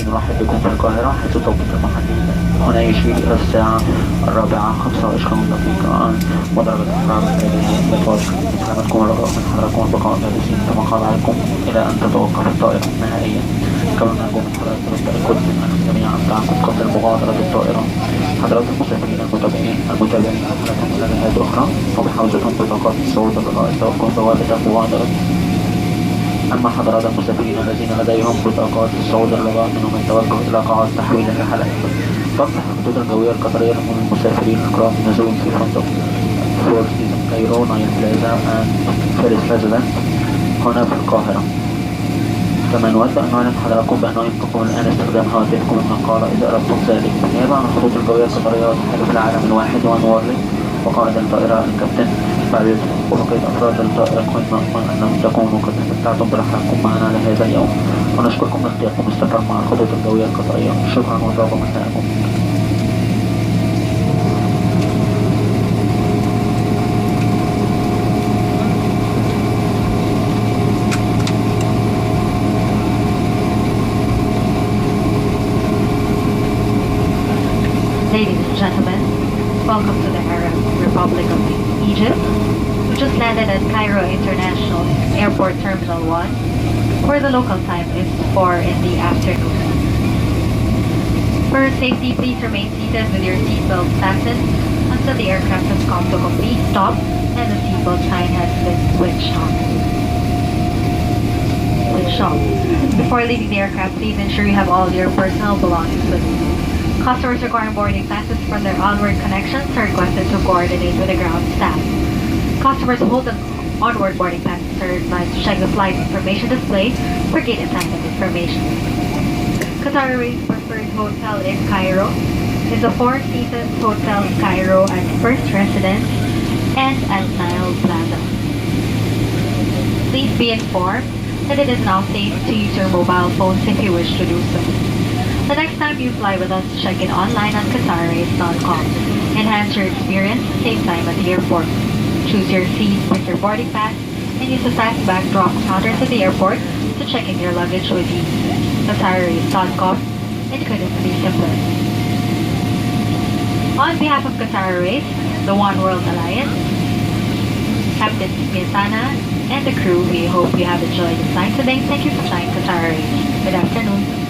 نرحب بكم في القاهرة حيث التوقيت المحلي هنا يشير إلى الساعة 4:25 ودرجة الحرارة الحالية توافق سلامتكم ورجاء من حضراتكم البقاء جالسين كما قال عليكم إلى أن تتوقف الطائرة نهائيا. كما نرجو من حضراتكم التأكد من أن الجميع أمتعكم قبل مغادرة الطائرة. حضرات المسافرين المتابعين رحلتهم إلى جهات أخرى وبحوزتهم بطاقات الصعود الرجاء التوقف بوابة المغادرة. أما حضرات المسافرين الذين لديهم بطاقات الصعود الرجاء منهم التوجه إلى قاعات تحويل الرحلات. تفتح الخطوط الجوية القطرية لكل المسافرين الكرام النزول في فندق فور سيزون كايرو نايل بلازا أند فيريس ريزيدنس هنا في القاهرة. كما نود أن نعلم حضراتكم بأنه يمكنكم الآن استخدام هواتفكم النقالة إذا أردتم ذلك. بالنيابة عن الخطوط الجوية القطرية وتحالف العالم الواحد وانورلي وقائد الطائرة الكابتن بعد وبقية أفراد الطائرة كنا نأمل أنكم تكونوا قد استمتعتم برحلتكم معنا لهذا اليوم ونشكركم لاختياركم السفر مع الخطوط الجوية القطرية. شكرا وطاب مساءكم. Ladies and gentlemen, welcome to the Arab Republic of Egypt. We just landed at Cairo International Airport Terminal 1, where the local time is 4 in the afternoon. For safety, please remain seated with your seatbelt fastened until the aircraft has come to a complete stop and the seatbelt sign has been switched on. Before leaving the aircraft, please ensure you have all your personal belongings with you. Customers requiring boarding passes from their onward connections are requested to coordinate with the ground staff. Customers who hold an onward boarding passes are advised to check the flight information display for gate assignment information. Qatar Airways preferred hotel in Cairo is the Four Seasons Hotel Cairo at First Residence and at Nile Plaza. Please be informed that it is now safe to use your mobile phones if you wish to do so. The next time you fly with us, check in online on QatarAirways.com. Enhance your experience and save time at the airport. Choose your seat with your boarding pass and use the fast bag drop counter at the airport to check in your luggage with you. QatarAirways.com, it couldn't be simpler. On behalf of Qatar Airways, the One World Alliance, Captain Smetana, and the crew, we hope you have enjoyed the flight today. Thank you for flying Qatar Airways. Good afternoon.